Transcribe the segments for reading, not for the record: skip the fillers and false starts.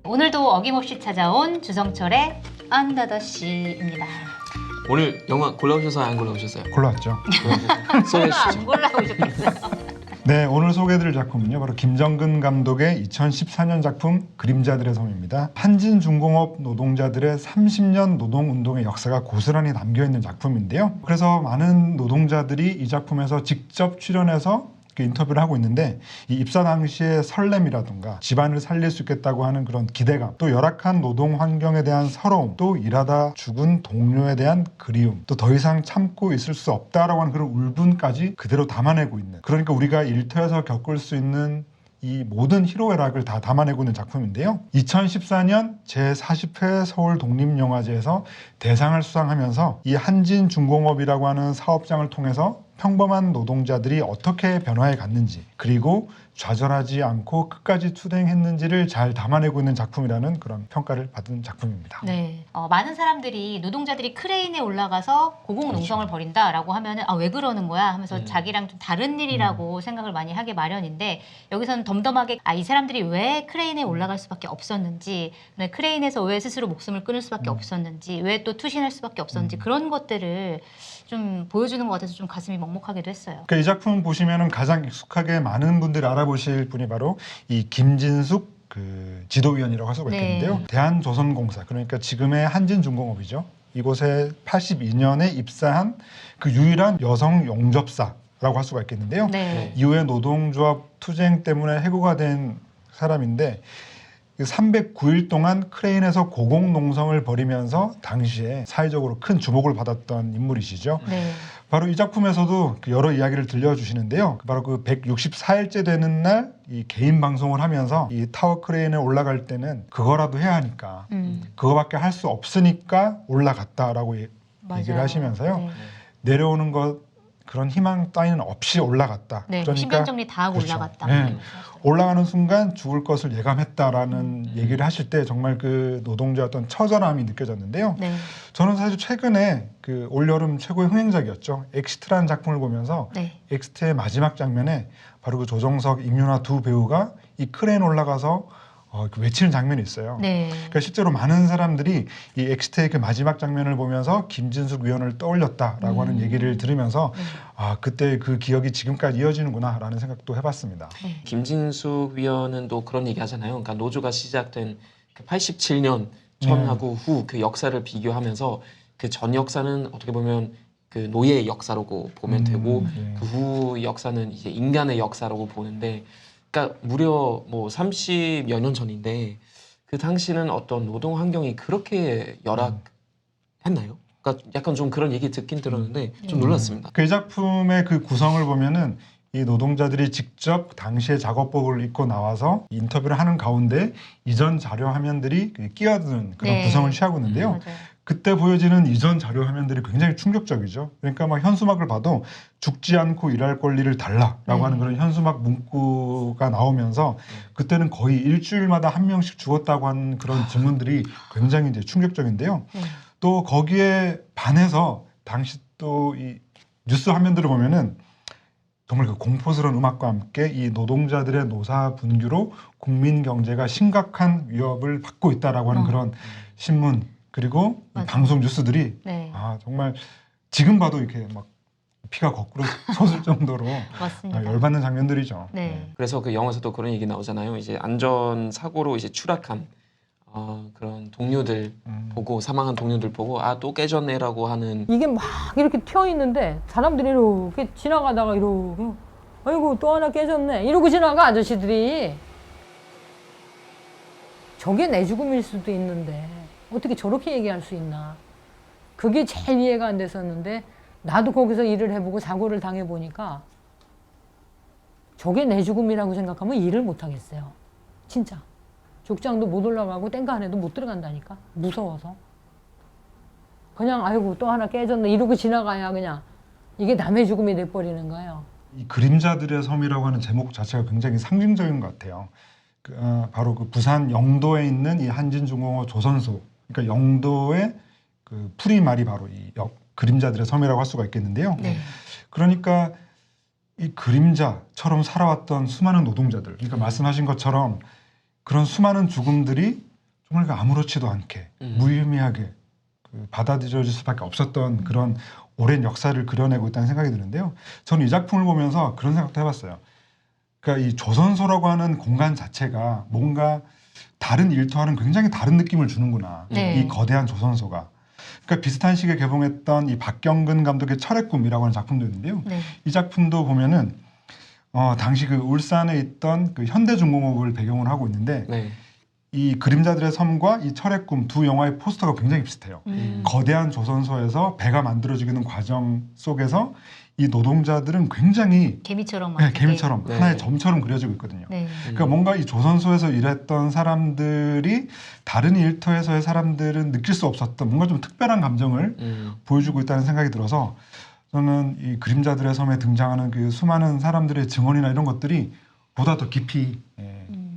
오늘도 어김없이 찾아온 주성철의 언더더시입니다. 오늘 영화 골라오셔서 안 골라오셨어요? 골라왔죠. 소개해 안 주시죠. 골라오셨겠어요. 네, 오늘 소개해드릴 작품은요, 바로 김정근 감독의 2014년 작품 그림자들의 섬입니다. 한진중공업 노동자들의 30년 노동운동의 역사가 고스란히 담겨있는 작품인데요. 그래서 많은 노동자들이 이 작품에서 직접 출연해서 인터뷰를 하고 있는데, 이 입사 당시의 설렘이라든가 집안을 살릴 수 있겠다고 하는 그런 기대감, 또 열악한 노동 환경에 대한 서러움, 또 일하다 죽은 동료에 대한 그리움, 또 더 이상 참고 있을 수 없다라고 하는 그런 울분까지 그대로 담아내고 있는, 그러니까 우리가 일터에서 겪을 수 있는 이 모든 희로애락을 다 담아내고 있는 작품인데요. 2014년 제40회 서울 독립영화제에서 대상을 수상하면서 이 한진중공업이라고 하는 사업장을 통해서 평범한 노동자들이 어떻게 변화해 갔는지, 그리고 좌절하지 않고 끝까지 투쟁했는지를 잘 담아내고 있는 작품이라는 그런 평가를 받은 작품입니다. 네, 많은 사람들이 노동자들이 크레인에 올라가서 고공농성을 벌인다라고 하면은 왜 그러는 거야 하면서 자기랑 좀 다른 일이라고 생각을 많이 하게 마련인데, 여기서는 덤덤하게 이 사람들이 왜 크레인에 올라갈 수밖에 없었는지, 크레인에서 왜 스스로 목숨을 끊을 수밖에 없었는지, 왜 또 투신할 수밖에 없었는지, 그런 것들을 좀 보여주는 것 같아서 좀 가슴이 먹먹하기도 했어요. 이 작품 보시면은 가장 익숙하게 많은 분들이 알아보실 분이 바로 이 김진숙 지도위원이라고 할 수가 있겠는데요. 대한조선공사, 그러니까 지금의 한진중공업이죠. 이곳에 82년에 입사한 그 유일한 여성 용접사라고 할 수가 있겠는데요. 네. 이후에 노동조합 투쟁 때문에 해고가 된 사람인데, 309일 동안 크레인에서 고공농성을 벌이면서 당시에 사회적으로 큰 주목을 받았던 인물이시죠. 네. 바로 이 작품에서도 여러 이야기를 들려주시는데요. 바로 그 164일째 되는 날 이 개인 방송을 하면서 이 타워 크레인에 올라갈 때는 그거라도 해야 하니까, 그거밖에 할 수 없으니까 올라갔다라고 얘기를 맞아요. 하시면서요. 네. 내려오는 것 그런 희망 따위는 없이 올라갔다. 네, 그러니까 신변정리 다 하고 그렇죠. 올라갔다. 네. 올라가는 순간 죽을 것을 예감했다라는 얘기를 하실 때 정말 그 노동자의 어떤 처절함이 느껴졌는데요. 네. 저는 사실 최근에 그 올여름 최고의 흥행작이었죠. 엑시트라는 작품을 보면서 네. 엑시트의 마지막 장면에 바로 그 조정석, 임윤아 두 배우가 이 크레인 올라가서 외치는 장면이 있어요. 네. 그러니까 실제로 많은 사람들이 이 엑시트의 그 마지막 장면을 보면서 김진숙 위원을 떠올렸다라고 하는 얘기를 들으면서 그때 그 기억이 지금까지 이어지는구나라는 생각도 해봤습니다. 네. 김진숙 위원은 또 그런 얘기 하잖아요. 그러니까 노조가 시작된 그 87년 전하고 후 그 역사를 비교하면서 그 전 역사는 어떻게 보면 그 노예의 역사라고 보면 되고, 그 후 역사는 이제 인간의 역사라고 보는데, 그러니까 무려 뭐 30여 년 전인데 그 당시는 어떤 노동 환경이 그렇게 열악했나요? 그러니까 약간 좀 그런 얘기 듣긴 들었는데 좀 놀랐습니다. 그 작품의 그 구성을 보면은 이 노동자들이 직접 당시의 작업복을 입고 나와서 인터뷰를 하는 가운데 이전 자료 화면들이 끼어드는 그런 네. 구성을 취하고 있는데요. 맞아요. 그때 보여지는 이전 자료 화면들이 굉장히 충격적이죠. 그러니까 막 현수막을 봐도 죽지 않고 일할 권리를 달라라고 하는 그런 현수막 문구가 나오면서 그때는 거의 일주일마다 한 명씩 죽었다고 하는 그런 증언들이 굉장히 이제 충격적인데요. 또 거기에 반해서 당시 또 이 뉴스 화면들을 보면은 정말 그 공포스러운 음악과 함께 이 노동자들의 노사 분규로 국민 경제가 심각한 위협을 받고 있다라고 하는 그런 신문, 그리고 이 방송 뉴스들이 네. 정말 지금 봐도 이렇게 막 피가 거꾸로 솟을 정도로 맞습니다. 열받는 장면들이죠. 네. 그래서 그 영화에서도 그런 얘기 나오잖아요. 이제 안전 사고로 이제 추락한 그런 동료들 보고, 사망한 동료들 보고 또 깨졌네라고 하는. 이게 막 이렇게 튀어 있는데 사람들이 이렇게 지나가다가 이렇게 아이고 또 하나 깨졌네 이러고 지나가 아저씨들이. 저게 내 죽음일 수도 있는데 어떻게 저렇게 얘기할 수 있나. 그게 제일 이해가 안 됐었는데, 나도 거기서 일을 해보고 사고를 당해보니까 저게 내 죽음이라고 생각하면 일을 못 하겠어요. 진짜. 족장도 못 올라가고 땡가 안에도 못 들어간다니까. 무서워서. 그냥 아이고 또 하나 깨졌네 이러고 지나가야 그냥 이게 남의 죽음이 돼버리는 거예요. 이 그림자들의 섬이라고 하는 제목 자체가 굉장히 상징적인 것 같아요. 바로 그 부산 영도에 있는 이 한진중공업 조선소, 그러니까 영도의 그 풀이말이 바로 이 그림자들의 섬이라고 할 수가 있겠는데요. 네. 그러니까 이 그림자처럼 살아왔던 수많은 노동자들, 그러니까 말씀하신 것처럼 그런 수많은 죽음들이 정말 그 아무렇지도 않게 무의미하게 받아들여질 수밖에 없었던 그런 오랜 역사를 그려내고 있다는 생각이 드는데요. 저는 이 작품을 보면서 그런 생각도 해봤어요. 그러니까 이 조선소라고 하는 공간 자체가 뭔가 다른 일터와는 굉장히 다른 느낌을 주는구나. 네. 이 거대한 조선소가. 그러니까 비슷한 시기에 개봉했던 이 박경근 감독의 철의 꿈이라고 하는 작품도 있는데요. 네. 이 작품도 보면은 당시 그 울산에 있던 그 현대중공업을 배경으로 하고 있는데 네. 이 그림자들의 섬과 이 철의 꿈 두 영화의 포스터가 굉장히 비슷해요. 거대한 조선소에서 배가 만들어지는 과정 속에서 이 노동자들은 굉장히 개미처럼 막 되게- 개미처럼 네. 하나의 점처럼 그려지고 있거든요. 네. 그러니까 뭔가 이 조선소에서 일했던 사람들이 다른 일터에서의 사람들은 느낄 수 없었던 뭔가 좀 특별한 감정을 보여주고 있다는 생각이 들어서 저는 이 그림자들의 섬에 등장하는 그 수많은 사람들의 증언이나 이런 것들이 보다 더 깊이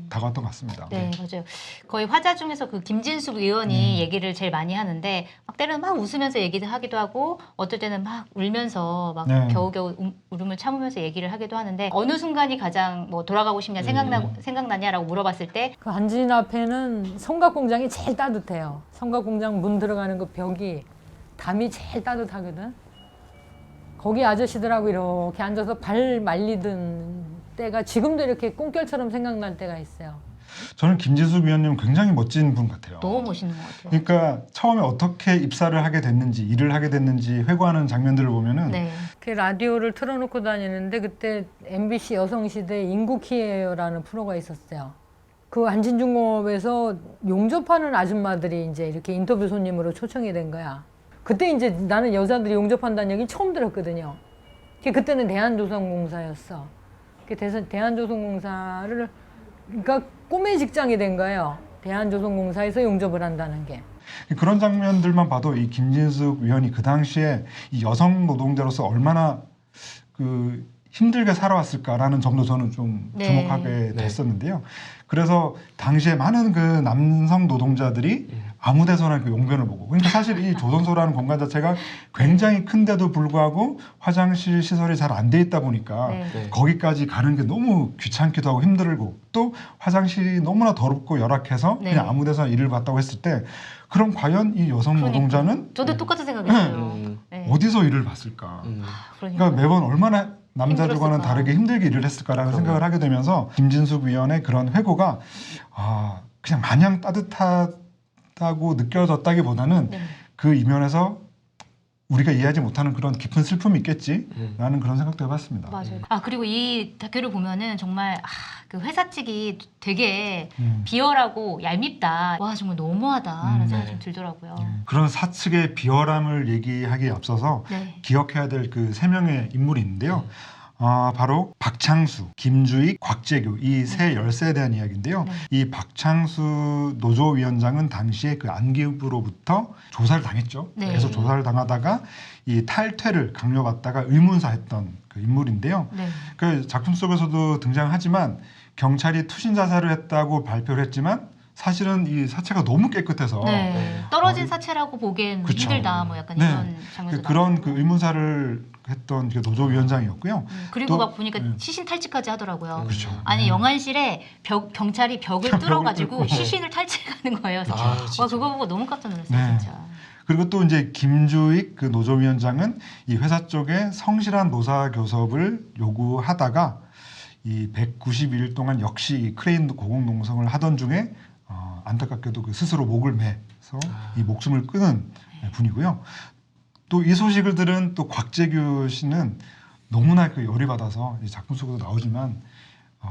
다가왔던 것 같습니다. 네, 맞아요. 거의 화자 중에서 그 김진숙 의원이 얘기를 제일 많이 하는데 막 때로는 막 웃으면서 얘기도 하기도 하고 어떨 때는 막 울면서 막 네. 겨우겨우 울음을 참으면서 얘기를 하기도 하는데 어느 순간이 가장 뭐 돌아가고 싶냐 생각나냐라고 물어봤을 때 그 한진 앞에는 성곽공장이 제일 따뜻해요. 성곽공장 문 들어가는 그 벽이 담이 제일 따뜻하거든. 거기 아저씨들하고 이렇게 앉아서 발 말리던 때가 지금도 이렇게 꿈결처럼 생각날 때가 있어요. 저는 김진숙 위원님 굉장히 멋진 분 같아요. 너무 멋있는 것 같아요. 그러니까 처음에 어떻게 입사를 하게 됐는지 일을 하게 됐는지 회고하는 장면들을 보면은 네. 그 라디오를 틀어놓고 다니는데 그때 MBC 여성시대 인구키예요라는 프로가 있었어요. 그 한진중공업에서 용접하는 아줌마들이 이제 이렇게 인터뷰 손님으로 초청이 된 거야. 그때 이제 나는 여자들이 용접한다는 얘기 처음 들었거든요. 그때는 대한조선공사였어. 대한조선공사를 그러니까 꿈의 직장이 된 거예요. 대한조선공사에서 용접을 한다는 게. 그런 장면들만 봐도 이 김진숙 위원이 그 당시에 이 여성 노동자로서 얼마나 그 힘들게 살아왔을까라는 점도 저는 좀 네. 주목하게 됐었는데요. 그래서 당시에 많은 그 남성 노동자들이 아무 데서나 그 용변을 보고 그러니까 사실 이 조선소라는 공간 자체가 굉장히 큰데도 불구하고 화장실 시설이 잘 안 돼 있다 보니까 네. 네. 거기까지 가는 게 너무 귀찮기도 하고 힘들고 또 화장실이 너무나 더럽고 열악해서 네. 그냥 아무 데서나 일을 봤다고 했을 때 그럼 과연 이 여성 그러니까. 노동자는 저도 똑같은 생각했어요. 네. 어디서 일을 봤을까? 그러니까. 그러니까 매번 얼마나 남자들과는 힘들었을까. 다르게 힘들게 일을 했을까라는 생각을 하게 되면서 김진숙 위원의 그런 회고가 그냥 마냥 따뜻하다고 느껴졌다기보다는 네. 그 이면에서 우리가 이해하지 못하는 그런 깊은 슬픔이 있겠지라는 그런 생각도 해봤습니다. 맞아요. 그리고 이 다큐를 보면은 정말 그 회사 측이 되게 음. 비열하고 얄밉다. 와 정말 너무하다라는 생각이 네. 좀 들더라고요. 그런 사측의 비열함을 얘기하기에 앞서서 네. 기억해야 될 그 세 명의 인물이 있는데요. 바로 박창수, 김주익, 곽재규 이 세 열세에 대한 이야기인데요. 네. 이 박창수 노조위원장은 당시에 그 안기부로부터 조사를 당했죠. 네. 계속 조사를 당하다가 이 탈퇴를 강요받다가 의문사했던 그 인물인데요. 네. 그 작품 속에서도 등장하지만 경찰이 투신 자살을 했다고 발표를 했지만 사실은 이 사체가 너무 깨끗해서 네. 떨어진 사체라고 보기엔 그쵸. 힘들다. 뭐 약간 네. 이런 장면도 그런 그 의문사를 했던 그 노조위원장이었고요. 그리고 또- 막 보니까 네. 시신 탈취까지 하더라고요. 그렇죠. 아니 네. 영안실에 경찰이 벽을 뚫어가지고 뚫고. 시신을 탈취하는 거예요. 그래서 아, 진짜. 와 그거 보고 너무 깜짝 놀랐어요, 네. 진짜. 그리고 또 이제 김주익 그 노조위원장은 이 회사 쪽에 성실한 노사 교섭을 요구하다가 이 192일 동안 역시 이 크레인 고공농성을 하던 중에 안타깝게도 그 스스로 목을 매서 이 목숨을 끊은 분이고요. 또 이 소식을 들은 또 곽재규 씨는 너무나 그 열이 받아서 이 작품 속에도 나오지만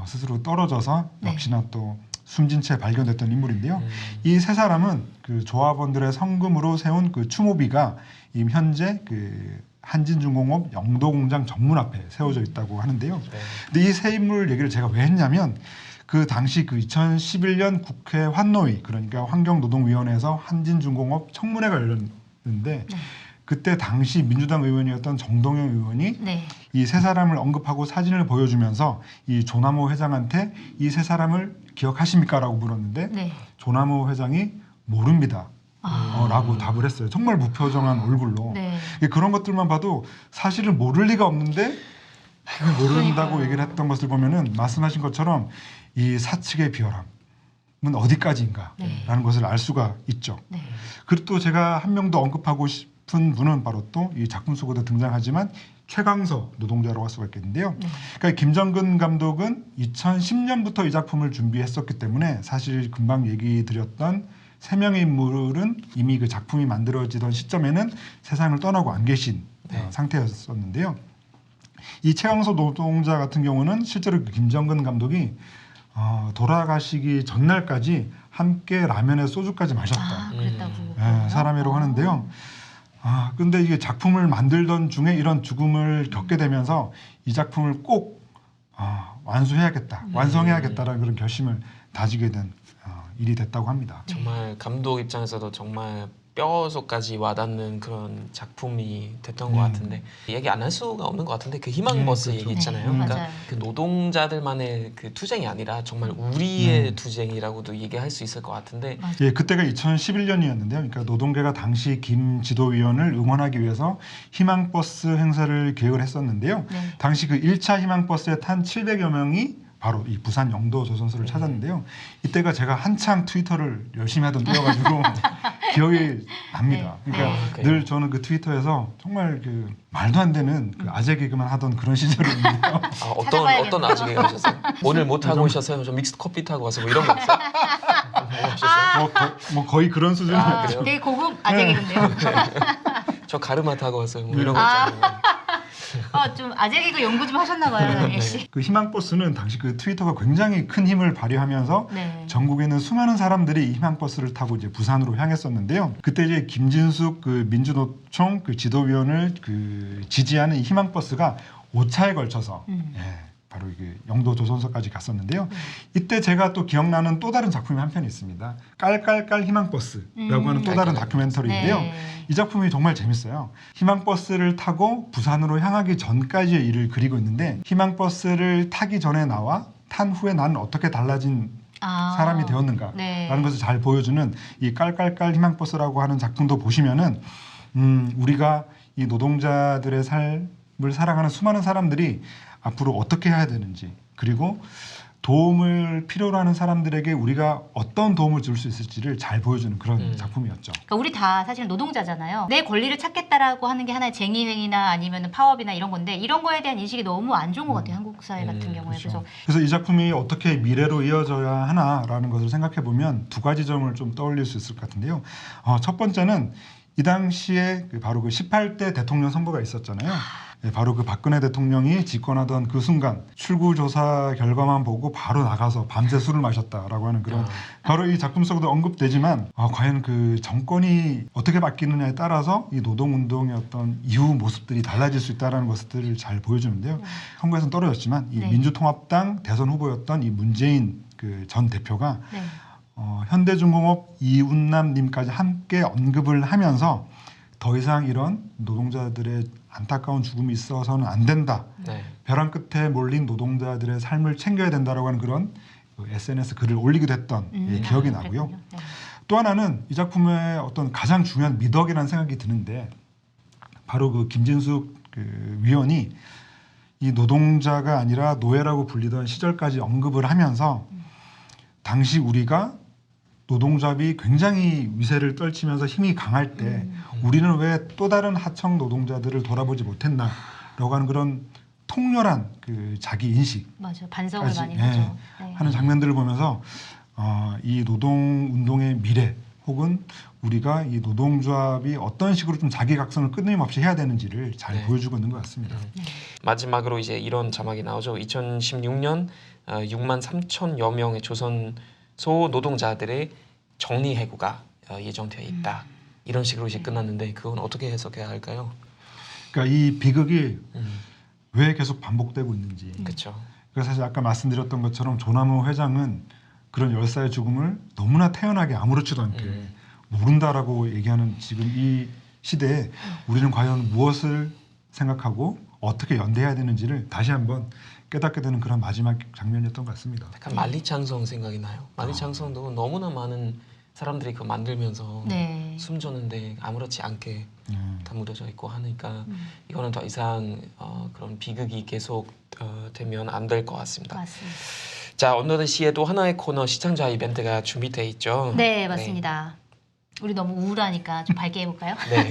스스로 떨어져서 네. 역시나 또 숨진 채 발견됐던 인물인데요. 이 세 사람은 그 조합원들의 성금으로 세운 그 추모비가 지금 현재 그 한진중공업 영도공장 정문 앞에 세워져 있다고 하는데요. 근데 이 세 인물 얘기를 제가 왜 했냐면 그 당시 그 2011년 국회 환노위 그러니까 환경노동위원회에서 한진중공업 청문회가 열렸는데 그때 당시 민주당 의원이었던 정동영 의원이 네. 이 세 사람을 언급하고 사진을 보여주면서 이 조남호 회장한테 이 세 사람을 기억하십니까? 라고 물었는데 네. 조남호 회장이 모릅니다. 라고 답을 했어요. 정말 무표정한 얼굴로. 네. 그런 것들만 봐도 사실은 모를 리가 없는데 모른다고 그러니까요. 얘기를 했던 것을 보면은 말씀하신 것처럼 이 사측의 비열함 어디까지인가라는 네. 것을 알 수가 있죠. 네. 그리고 또 제가 한 명 더 언급하고 싶은 분은 바로 또 이 작품 속에도 등장하지만 최강서 노동자라고 할 수가 있겠는데요. 네. 그러니까 김정근 감독은 2010년부터 이 작품을 준비했었기 때문에 사실 금방 얘기 드렸던 세 명의 인물은 이미 그 작품이 만들어지던 시점에는 세상을 떠나고 안 계신 상태였었는데요. 이 최강서 노동자 같은 경우는 실제로 그 김정근 감독이 돌아가시기 전날까지 함께 라면에 소주까지 마셨다. 아, 그랬다고. 사람이라고 하는데요. 근데 이게 작품을 만들던 중에 이런 죽음을 겪게 되면서 이 작품을 꼭 완수해야겠다, 완성해야겠다라는 그런 결심을 다지게 된 일이 됐다고 합니다. 정말 감독 입장에서도 정말 뼈속까지 와닿는 그런 작품이 됐던 것 같은데 얘기 안 할 수가 없는 것 같은데 그 희망버스 그렇죠. 얘기 있잖아요. 네, 그러니까 맞아요. 그 노동자들만의 그 투쟁이 아니라 정말 우리의 투쟁이라고도 얘기할 수 있을 것 같은데 예, 그때가 2011년이었는데요. 그러니까 노동계가 당시 김 지도위원을 응원하기 위해서 희망버스 행사를 계획을 했었는데요. 네. 당시 그 1차 희망버스에 탄 700여 명이 바로 이 부산 영도 조선소를 찾았는데요. 이때가 제가 한창 트위터를 열심히 하던 때여가지고 기억이 납니다. 네. 그러니까 네. 늘 저는 그 트위터에서 정말 그 말도 안 되는 그 아재 개그만 하던 그런 시절이었는데요. 어떤 아직에 가셨어요? 오늘 못 하고 오셨어요? 저 믹스 커피 타고 와서 뭐 이런 거 있어요? 뭐 하셨어요? 뭐 거의 그런 수준이었죠. 그래요? 되게 고급 아재개그인데요. 저 가르마 타고 왔어요. 뭐 이런 거 아. 있잖아요. 좀 아재개그 연구 좀 하셨나봐요, 장예 씨. 그 희망버스는 당시 그 트위터가 굉장히 큰 힘을 발휘하면서 네. 전국에 있는 수많은 사람들이 이 희망버스를 타고 이제 부산으로 향했었는데요. 그때 이제 김진숙 그 민주노총 그 지도위원을 그 지지하는 이 희망버스가 5차에 걸쳐서 바로 이게 영도 조선소까지 갔었는데요. 이때 제가 또 기억나는 또 다른 작품이 한 편 있습니다. 깔깔깔 희망버스라고 하는 또 다른 다큐멘터리인데요. 네. 이 작품이 정말 재밌어요. 희망버스를 타고 부산으로 향하기 전까지의 일을 그리고 있는데 희망버스를 타기 전에 나와 탄 후에 나는 어떻게 달라진 사람이 되었는가라는 네. 것을 잘 보여주는 이 깔깔깔 희망버스라고 하는 작품도 보시면은 우리가 이 노동자들의 삶을 살아가는 수많은 사람들이 앞으로 어떻게 해야 되는지 그리고 도움을 필요로 하는 사람들에게 우리가 어떤 도움을 줄 수 있을지를 잘 보여주는 그런 작품이었죠. 그러니까 우리 다 사실 노동자잖아요. 내 권리를 찾겠다라고 하는 게 하나의 쟁의행위나 아니면 파업이나 이런 건데 이런 거에 대한 인식이 너무 안 좋은 것 같아요. 한국 사회 같은 경우에. 그래서 이 작품이 어떻게 미래로 이어져야 하나라는 것을 생각해 보면 두 가지 점을 좀 떠올릴 수 있을 것 같은데요. 첫 번째는 이 당시에 바로 그 18대 대통령 선거가 있었잖아요. 바로 그 박근혜 대통령이 집권하던 그 순간 출구조사 결과만 보고 바로 나가서 밤새 술을 마셨다라고 하는 그런 바로 이 작품 속에도 언급되지만 과연 그 정권이 어떻게 바뀌느냐에 따라서 이 노동운동의 어떤 이후 모습들이 달라질 수 있다는 것들을 잘 보여주는데요. 선거에서는 떨어졌지만 이 민주통합당 대선 후보였던 이 문재인 그 전 대표가 현대중공업 이운남님까지 함께 언급을 하면서 더 이상 이런 노동자들의 안타까운 죽음이 있어서는 안 된다. 네. 벼랑 끝에 몰린 노동자들의 삶을 챙겨야 된다라고 하는 그런 SNS 글을 올리기도 했던 기억이 나고요. 네. 또 하나는 이 작품의 어떤 가장 중요한 미덕이라는 생각이 드는데 바로 그 김진숙 그 위원이 이 노동자가 아니라 노예라고 불리던 시절까지 언급을 하면서 당시 우리가 노동조합이 굉장히 위세를 떨치면서 힘이 강할 때 우리는 왜 또 다른 하청 노동자들을 돌아보지 못했나라고 하는 그런 통렬한 그 자기 인식 맞아요. 반성을 많이 하죠. 네. 하는 장면들을 보면서 이 노동 운동의 미래 혹은 우리가 이 노동조합이 어떤 식으로 좀 자기 각성을 끊임없이 해야 되는지를 잘 보여주고 있는 것 같습니다. 마지막으로 이제 이런 자막이 나오죠. 2016년 6만 3천여 명의 조선소 노동자들의 정리 해고가 예정되어 있다. 이런 식으로 이제 끝났는데 그건 어떻게 해석해야 할까요? 그러니까 이 비극이 왜 계속 반복되고 있는지. 그렇죠. 그래서 사실 아까 말씀드렸던 것처럼 조남호 회장은 그런 열사의 죽음을 너무나 태연하게 아무렇지도 않게 모른다라고 얘기하는 지금 이 시대에 우리는 과연 무엇을 생각하고 어떻게 연대해야 되는지를 다시 한번 깨닫게 되는 그런 마지막 장면이었던 것 같습니다. 약간 만리창성 생각이 나요. 만리창성도 너무나 많은 사람들이 그거 만들면서 네. 숨졌는데 아무렇지 않게 다 묻어져 있고 하니까 이거는 더 이상 그런 비극이 계속 되면 안 될 것 같습니다. 맞습니다. 자, 오늘은 시에도 하나의 코너 시청자 이벤트가 준비되어 있죠. 네, 맞습니다. 우리 너무 우울하니까 좀 밝게 해볼까요? 네.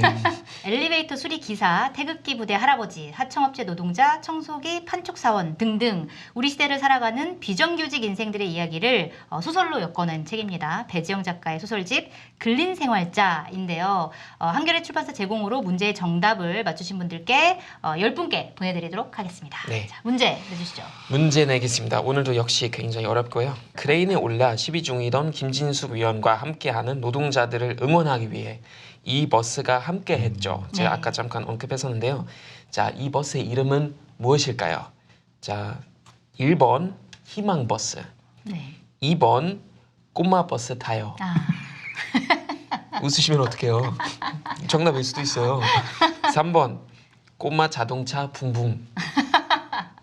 엘리베이터 수리 기사, 태극기 부대 할아버지, 하청업체 노동자, 청소기, 판촉사원 등등 우리 시대를 살아가는 비정규직 인생들의 이야기를 소설로 엮어낸 책입니다. 배지영 작가의 소설집 근린생활자인데요. 한겨레 출판사 제공으로 문제의 정답을 맞추신 분들께 10분께 보내드리도록 하겠습니다. 네. 자, 문제 내주시죠. 문제 내겠습니다. 오늘도 역시 굉장히 어렵고요. 크레인에 올라 시위 중이던 김진숙 위원과 함께하는 노동자들을 응원하기 위해 이 버스가 함께했죠. 제가 네. 아까 잠깐 언급했었는데요. 자, 이 버스의 이름은 무엇일까요? 자, 1번 희망버스, 네. 2번 꼬마버스 타요. 아, 웃으시면 어떡해요? 정답일 수도 있어요. 3번 꼬마 자동차 붕붕,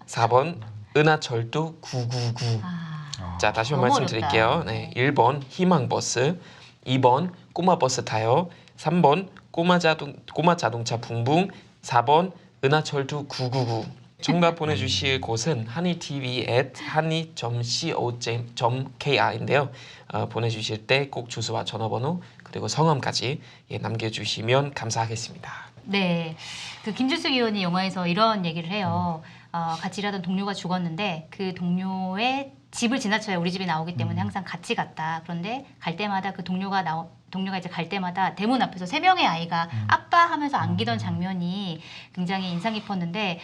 4번 은하철도 999. 아. 자, 다시 한번 너무 말씀드릴게요. 어렵다. 네, 1번 희망버스, 2번 꼬마버스 타요, 3번 꼬마 자동차 붕붕, 4번 은하철도 999. 정답 보내주실 곳은 hani.co.kr인데요. 보내주실 때 꼭 주소와 전화번호 그리고 성함까지 남겨주시면 감사하겠습니다. 네, 그 김준숙 의원이 영화에서 이런 얘기를 해요. 같이 일하던 동료가 죽었는데 그 동료의 집을 지나쳐야 우리 집에 나오기 때문에 항상 같이 갔다. 그런데 갈 때마다 그 동료가 이제 갈 때마다 대문 앞에서 3명의 아이가 아빠 하면서 안기던 장면이 굉장히 인상 깊었는데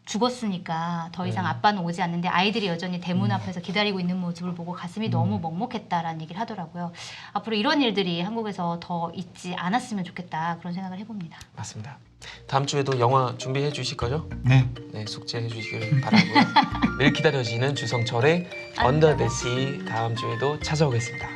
죽었으니까 더 이상 아빠는 오지 않는데 아이들이 여전히 대문 앞에서 기다리고 있는 모습을 보고 가슴이 너무 먹먹했다라는 얘기를 하더라고요. 앞으로 이런 일들이 한국에서 더 있지 않았으면 좋겠다 그런 생각을 해봅니다. 맞습니다. 다음 주에도 영화 준비해 주실 거죠? 네. 네, 숙제해 주시길 바라고요. 늘 기다려지는 주성철의 Under the Sea 다음 주에도 찾아오겠습니다.